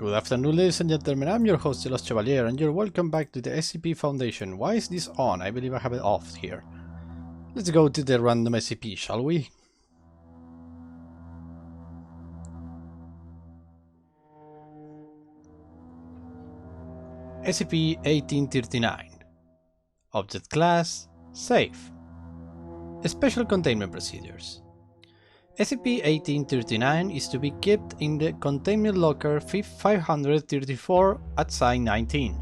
Good afternoon, ladies and gentlemen. I'm your host, Los Chevalier, and you're welcome back to the SCP Foundation. Why is this on? I believe I have it off here. Let's go to the random SCP, shall we? SCP-1839. Object Class: Safe. Special Containment Procedures. SCP-1839 is to be kept in the Containment Locker 534 at Site 19.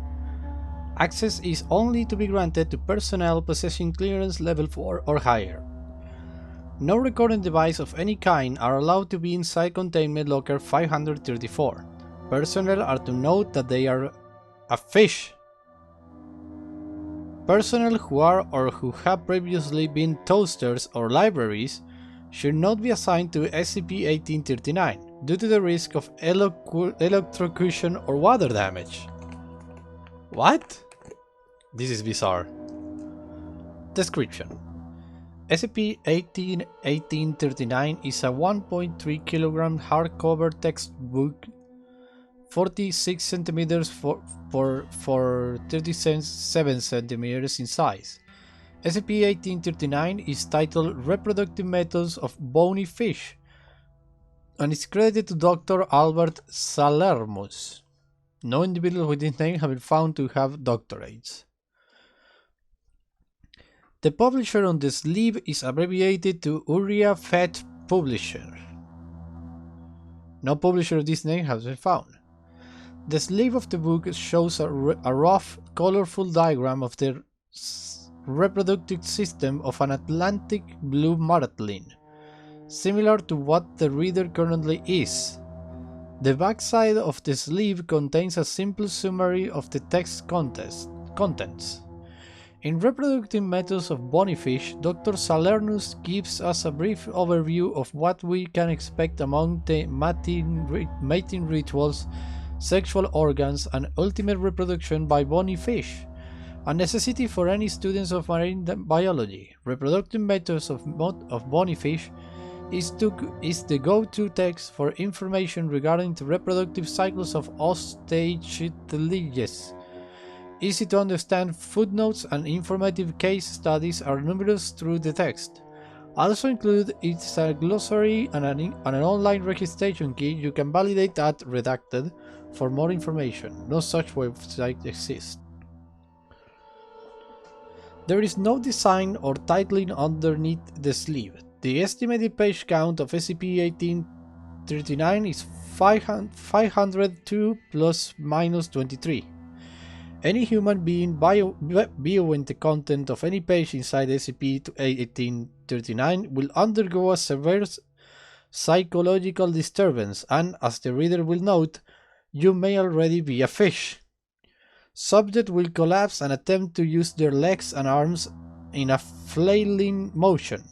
Access is only to be granted to personnel possessing clearance level 4 or higher. No recording device of any kind are allowed to be inside Containment Locker 534. Personnel are to note that they are a fish. Personnel who are or who have previously been toasters or libraries should not be assigned to SCP-1839 due to the risk of electrocution or water damage. What? This is bizarre. Description: SCP-1839 is a 1.3 kg hardcover textbook, 46 cm for 37 cm in size. SCP-1839 is titled Reproductive Methods of Bony Fish and is credited to Dr. Albert Salermus. No individual with this name have been found to have doctorates. The publisher on the sleeve is abbreviated to Uriah Fett Publisher. No publisher of this name has been found. The sleeve of the book shows a rough, colorful diagram of the reproductive system of an Atlantic blue marlin, similar to what the reader currently is. The backside of the sleeve contains a simple summary of the text contents. In Reproductive Methods of Bony Fish, Dr. Salernus gives us a brief overview of what we can expect among the mating rituals, sexual organs, and ultimate reproduction by bony fish, a necessity for any students of marine biology. Reproductive Methods of Bony Fish is the go-to text for information regarding the reproductive cycles of Osteichthyliges. Easy to understand footnotes and informative case studies are numerous through the text. Also included is a glossary and an online registration key you can validate at redacted for more information. No such website exists. There is no design or titling underneath the sleeve. The estimated page count of SCP-1839 is 502 plus minus 23. Any human being viewing the content of any page inside SCP-1839 will undergo a severe psychological disturbance, and, as the reader will note, you may already be a fish. Subject will collapse and attempt to use their legs and arms in a flailing motion.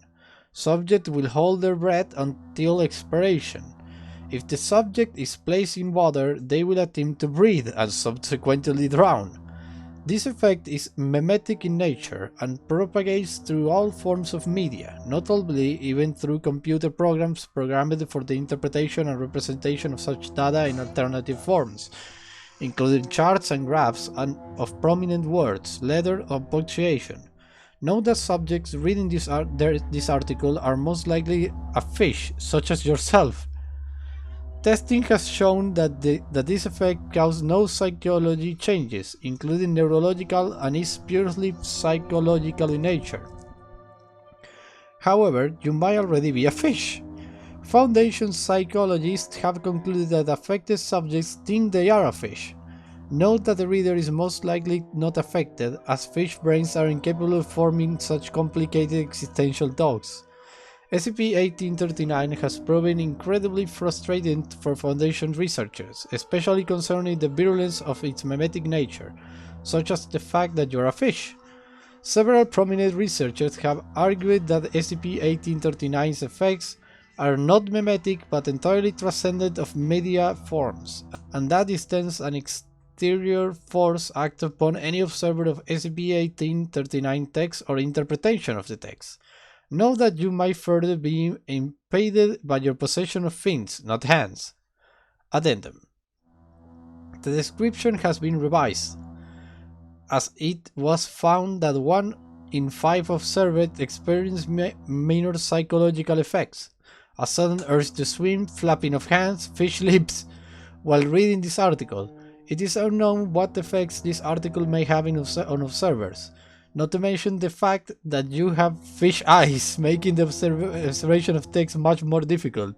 Subject will hold their breath until expiration. If the subject is placed in water, they will attempt to breathe and subsequently drown. This effect is memetic in nature and propagates through all forms of media, notably even through computer programs programmed for the interpretation and representation of such data in alternative forms, including charts and graphs of prominent words, letter, or punctuation. Note that subjects reading this article are most likely a fish, such as yourself. Testing has shown that this effect causes no psychology changes, including neurological, and is purely psychological in nature. However, you might already be a fish. Foundation psychologists have concluded that affected subjects think they are a fish. Note that the reader is most likely not affected, as fish brains are incapable of forming such complicated existential thoughts. SCP-1839 has proven incredibly frustrating for Foundation researchers, especially concerning the virulence of its memetic nature, such as the fact that you're a fish. Several prominent researchers have argued that SCP-1839's effects are not memetic but entirely transcendent of media forms, and that distance an exterior force act upon any observer of SCP-1839 text or interpretation of the text. Note that you might further be impeded by your possession of fins, not hands. Addendum. The description has been revised, as it was found that 1 in 5 observed experienced minor psychological effects. A sudden urge to swim, flapping of hands, fish lips. While reading this article, it is unknown what effects this article may have on observers, not to mention the fact that you have fish eyes, making the observation of text much more difficult.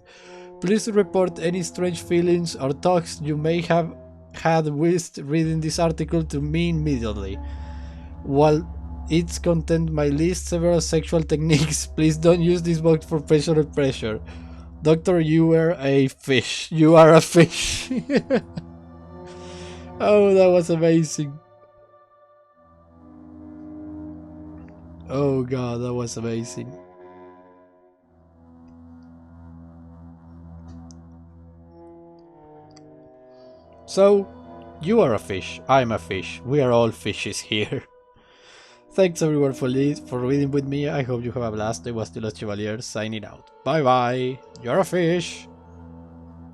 Please report any strange feelings or thoughts you may have had whilst reading this article to me immediately. While its content may list several sexual techniques, please don't use this book for pressure or pressure. Doctor, you are a fish. You are a fish. Oh, that was amazing. Oh god, that was amazing. So, you are a fish, I'm a fish, we are all fishes here. Thanks everyone for reading with me, I hope you have a blast. I was the Los Chevaliers signing out. Bye bye, you're a fish!